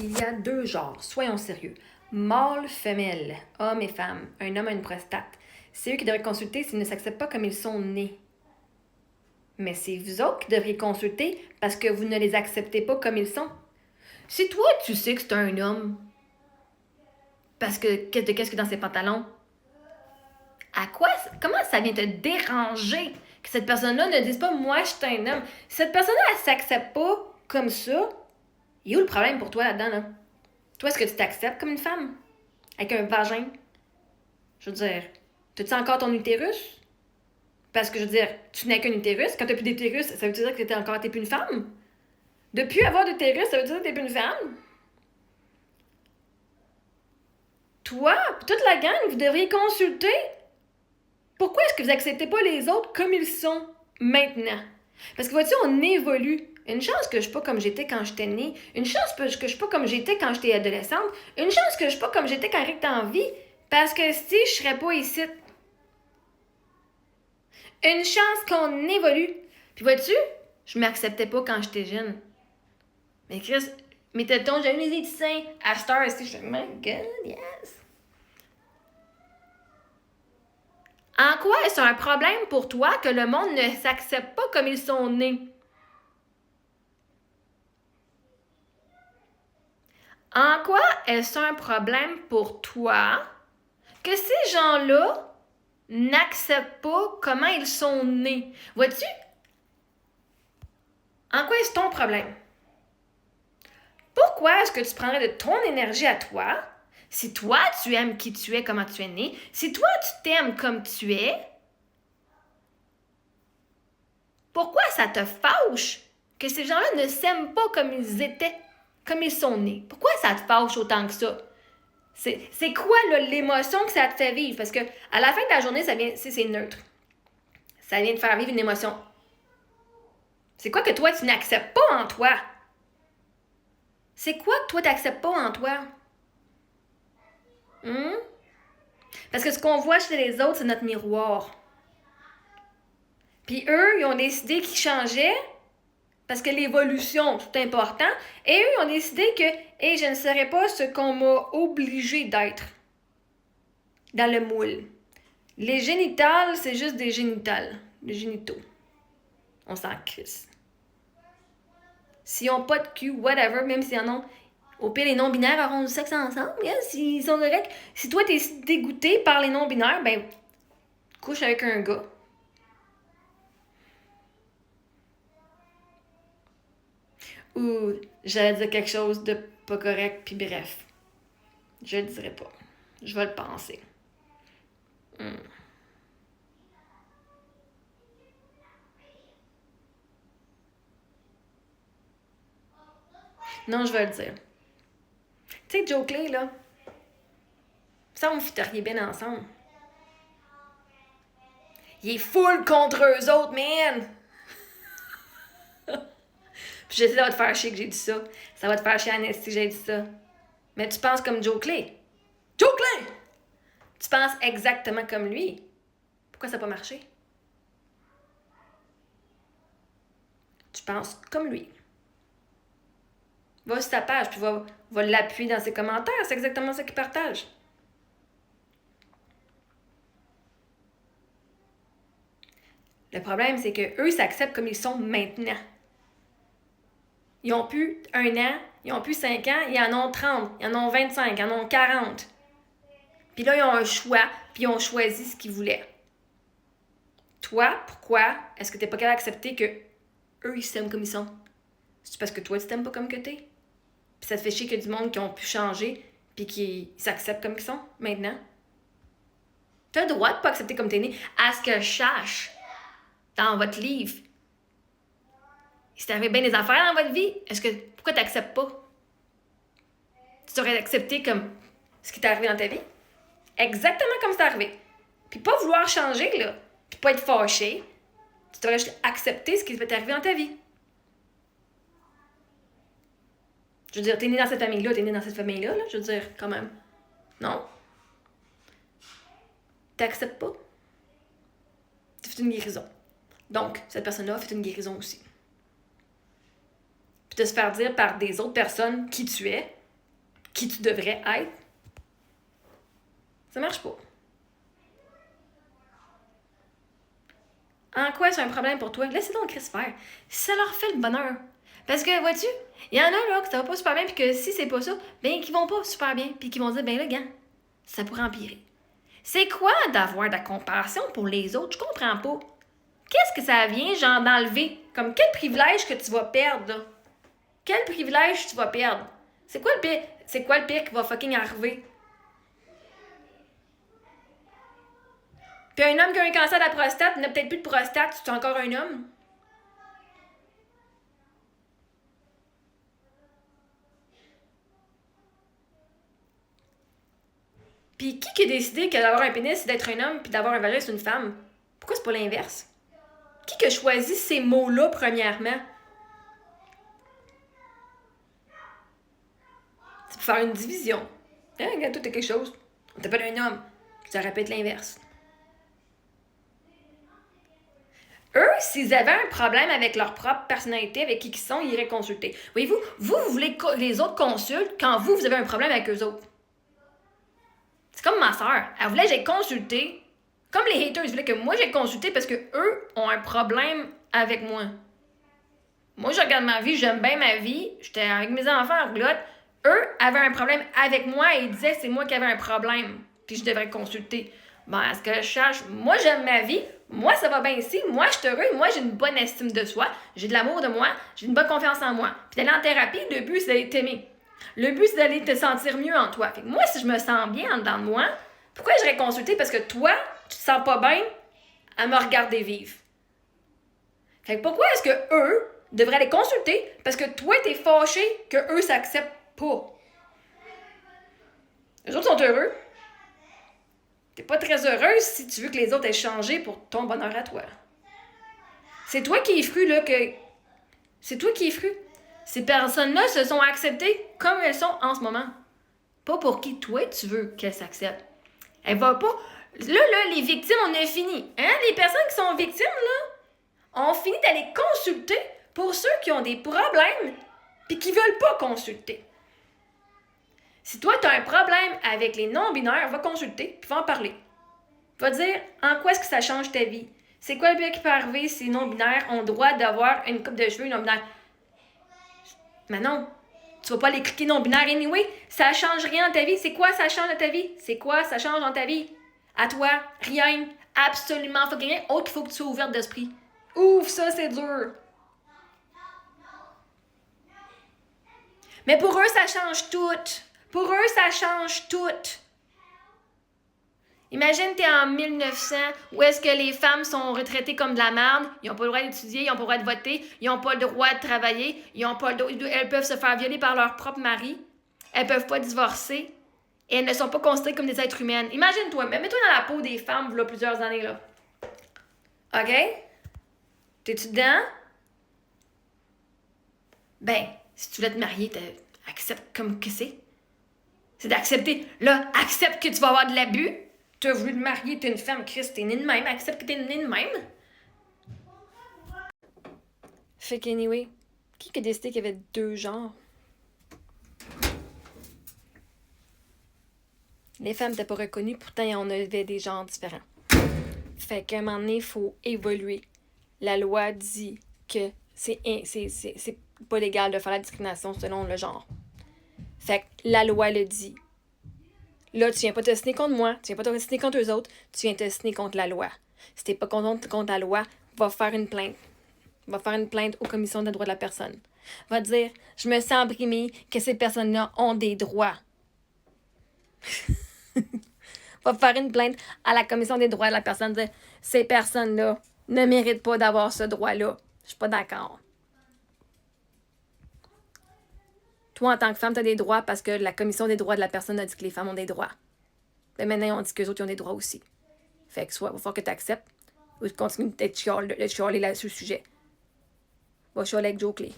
Il y a deux genres, soyons sérieux. Mâle, femelle, homme et femme. Un homme a une prostate. C'est eux qui devraient consulter s'ils ne s'acceptent pas comme ils sont nés. Mais c'est vous autres qui devriez consulter parce que vous ne les acceptez pas comme ils sont. Si toi, tu sais que c'est un homme, parce que qu'est-ce que dans ses pantalons? Comment ça vient te déranger que cette personne-là ne dise pas « moi, je suis un homme ». Si cette personne-là, elle s'accepte pas comme ça, il est où le problème pour toi là-dedans, là? Toi, est-ce que tu t'acceptes comme une femme? Avec un vagin? Je veux dire, t'as-tu encore ton utérus? Parce que, je veux dire, tu n'as qu'un utérus. Quand t'as plus d'utérus, ça veut dire que t'es plus une femme? Depuis avoir d'utérus, ça veut dire que t'es plus une femme? Toi, toute la gang, vous devriez consulter. Pourquoi est-ce que vous acceptez pas les autres comme ils sont maintenant? Parce que, vois-tu, on évolue. Une chance que je suis pas comme j'étais quand j'étais née. Une chance que je suis pas comme j'étais quand j'étais adolescente. Une chance que je suis pas comme j'étais quand j'étais en vie. Parce que si je serais pas ici. Une chance qu'on évolue. Puis vois-tu, je m'acceptais pas quand j'étais jeune. Mais Chris, mes tétons, j'avais les étudiants. À cette heure, je fais, my God, yes. En quoi est-ce un problème pour toi que le monde ne s'accepte pas comme ils sont nés? En quoi est-ce un problème pour toi que ces gens-là n'acceptent pas comment ils sont nés? Vois-tu? En quoi est-ce ton problème? Pourquoi est-ce que tu prendrais de ton énergie à toi, si toi tu aimes qui tu es, comment tu es né, si toi tu t'aimes comme tu es, pourquoi ça te fâche que ces gens-là ne s'aiment pas comme ils étaient, comme ils sont nés? Pourquoi ça te fâche autant que ça? C'est quoi là, l'émotion que ça te fait vivre? Parce que à la fin de la journée, c'est neutre. Ça vient te faire vivre une émotion. C'est quoi que toi, tu n'acceptes pas en toi? C'est quoi que toi, tu n'acceptes pas en toi? Parce que ce qu'on voit chez les autres, c'est notre miroir. Puis eux, ils ont décidé qu'ils changeaient parce que l'évolution, c'est important. Et eux, ils ont décidé que je ne serais pas ce qu'on m'a obligé d'être dans le moule. Les génitales, c'est juste des génitales. Les génitaux. On s'en crisse. S'ils n'ont pas de cul, whatever, même s'ils en ont, au pire, les non-binaires auront du sexe ensemble, s'ils sont corrects. Si toi, t'es dégoûté par les non-binaires, ben, couche avec un gars. Ou j'allais dire quelque chose de pas correct, puis bref. Je le dirai pas. Je vais le penser. Non, je vais le dire. Tu sais, Joe Clay, là, ça, on fitteriez bien ensemble. Il est full contre eux autres, man! Puis je sais, ça va te faire chier que j'ai dit ça. Ça va te faire chier, Annesty, que j'ai dit ça. Mais tu penses comme Joe Clay. Joe Clay! Tu penses exactement comme lui. Pourquoi ça n'a pas marché? Tu penses comme lui. Va sur ta page, puis va l'appuyer dans ses commentaires. C'est exactement ça qu'il partage. Le problème, c'est qu'eux s'acceptent comme ils sont maintenant. Ils ont plus 1 an, ils ont plus 5 ans, ils en ont 30, ils en ont 25, ils en ont 40. Puis là, ils ont un choix, puis ils ont choisi ce qu'ils voulaient. Toi, pourquoi est-ce que t'es pas capable d'accepter que eux, ils s'aiment comme ils sont? C'est parce que toi, tu t'aimes pas comme que t'es? Puis ça te fait chier que du monde qui ont pu changer, puis qui s'acceptent comme ils sont, maintenant? T'as le droit de pas accepter comme t'es né. À ce que je sache, dans votre livre, il s'est arrivé bien des affaires dans votre vie. Pourquoi t'acceptes pas? Tu t'aurais accepté comme ce qui t'est arrivé dans ta vie? Exactement comme c'est arrivé. Puis pas vouloir changer, là. Puis pas être fâché. Tu t'aurais juste accepté ce qui t'est arrivé dans ta vie. Je veux dire, t'es né dans cette famille-là, t'es né dans cette famille-là, là. Je veux dire, quand même. Non? T'acceptes pas? Tu fais une guérison. Donc, cette personne-là a fait une guérison aussi. Puis de se faire dire par des autres personnes qui tu es, qui tu devrais être, ça marche pas. En quoi c'est un problème pour toi? Laissez donc Chris faire. Ça leur fait le bonheur. Parce que, vois-tu, il y en a là que ça va pas super bien, puis que si c'est pas ça, ben qui vont pas super bien, puis qui vont dire, ben là, gars, ça pourrait empirer. C'est quoi d'avoir de la compassion pour les autres? Je comprends pas. Qu'est-ce que ça vient, genre, d'enlever? Comme quel privilège que tu vas perdre, là? Quel privilège tu vas perdre? C'est quoi le pire? C'est quoi le pire qui va fucking arriver? Puis un homme qui a un cancer de la prostate n'a peut-être plus de prostate, c'est encore un homme? Puis qui a décidé que d'avoir un pénis, c'est d'être un homme, puis d'avoir un vagin, c'est une femme? Pourquoi c'est pas l'inverse? Qui a choisi ces mots-là, premièrement? C'est pour faire une division. Hein, regarde, toi, t'as quelque chose. On t'appelle un homme. Ça répète l'inverse. Eux, s'ils avaient un problème avec leur propre personnalité, avec qui ils sont, ils iraient consulter. Voyez-vous, vous voulez que les autres consultent quand vous avez un problème avec eux autres. C'est comme ma soeur. Elle voulait que j'aille consulter. Comme les haters voulaient que moi j'aille consulter parce que eux ont un problème avec moi. Moi, je regarde ma vie, j'aime bien ma vie. J'étais avec mes enfants en roulotte. Eux avaient un problème avec moi et ils disaient que c'est moi qui avais un problème. Puis je devrais consulter. Bon, à ce que je cherche, moi j'aime ma vie. Moi, ça va bien ici. Moi, je suis heureux. Moi, j'ai une bonne estime de soi. J'ai de l'amour de moi. J'ai une bonne confiance en moi. Puis d'aller en thérapie, le but, c'est d'aller t'aimer. Le but, c'est d'aller te sentir mieux en toi. Fait que moi, si je me sens bien en dedans de moi, pourquoi j'irais consulter? Parce que toi, tu te sens pas bien à me regarder vivre. Fait que pourquoi est-ce que eux devraient aller consulter? Parce que toi, t'es fâché que eux s'acceptent pas. Les autres sont heureux. T'es pas très heureuse si tu veux que les autres aient changé pour ton bonheur à toi. C'est toi qui es fru, là, que... C'est toi qui es fru. Ces personnes-là se sont acceptées comme elles sont en ce moment. Pas pour qui toi tu veux qu'elles s'acceptent. Elle va pas... Là, les victimes, on a fini. Hein? Les personnes qui sont victimes, là, ont fini d'aller consulter pour ceux qui ont des problèmes puis qui veulent pas consulter. Si toi, tu as un problème avec les non-binaires, va consulter puis va en parler. Va dire en quoi est-ce que ça change ta vie. C'est quoi le bien qui peut arriver si les non-binaires ont le droit d'avoir une coupe de cheveux non-binaire? Mais non, tu vas pas aller cliquer non-binaire anyway. Ça change rien dans ta vie. C'est quoi ça change dans ta vie? C'est quoi ça change dans ta vie? À toi, rien. Absolument fucking rien. Autre qu'il faut que tu sois ouverte d'esprit. Ouf, ça c'est dur. Mais pour eux, ça change tout. Pour eux, ça change tout. Imagine, t'es en 1900, où est-ce que les femmes sont retraitées comme de la merde, ils n'ont pas le droit d'étudier, ils n'ont pas le droit de voter, ils n'ont pas le droit de travailler, ils ont pas le droit, elles peuvent se faire violer par leur propre mari, elles peuvent pas divorcer, et elles ne sont pas considérées comme des êtres humaines. Imagine-toi, mets-toi dans la peau des femmes, là, plusieurs années, là. OK? T'es-tu dedans? Ben, si tu voulais te marier, accepte comme que c'est. C'est d'accepter. Là, accepte que tu vas avoir de l'abus. Tu as voulu te marier, t'es une femme, Christ, t'es née de même. Accepte que t'es née de même. Fait qu'anyway, qui a décidé qu'il y avait deux genres? Les femmes n'étaient pas reconnues, pourtant on avait des genres différents. Fait qu'à un moment donné, il faut évoluer. La loi dit que c'est pas légal de faire la discrimination selon le genre. Fait que la loi le dit. Là, tu viens pas te signer contre moi, tu viens pas te signer contre eux autres, tu viens te signer contre la loi. Si t'es pas contre la loi, va faire une plainte. Va faire une plainte aux commissions des droits de la personne. Va dire, je me sens brimée que ces personnes-là ont des droits. Va faire une plainte à la commission des droits de la personne. Dire, ces personnes-là ne méritent pas d'avoir ce droit-là. Je suis pas d'accord. Toi, en tant que femme, tu as des droits parce que la commission des droits de la personne a dit que les femmes ont des droits. Mais maintenant, on dit que les autres ils ont des droits aussi. Fait que soit, il va falloir que tu acceptes ou tu continues d'être chialé là sur le sujet. Va chialer avec Joe Clé.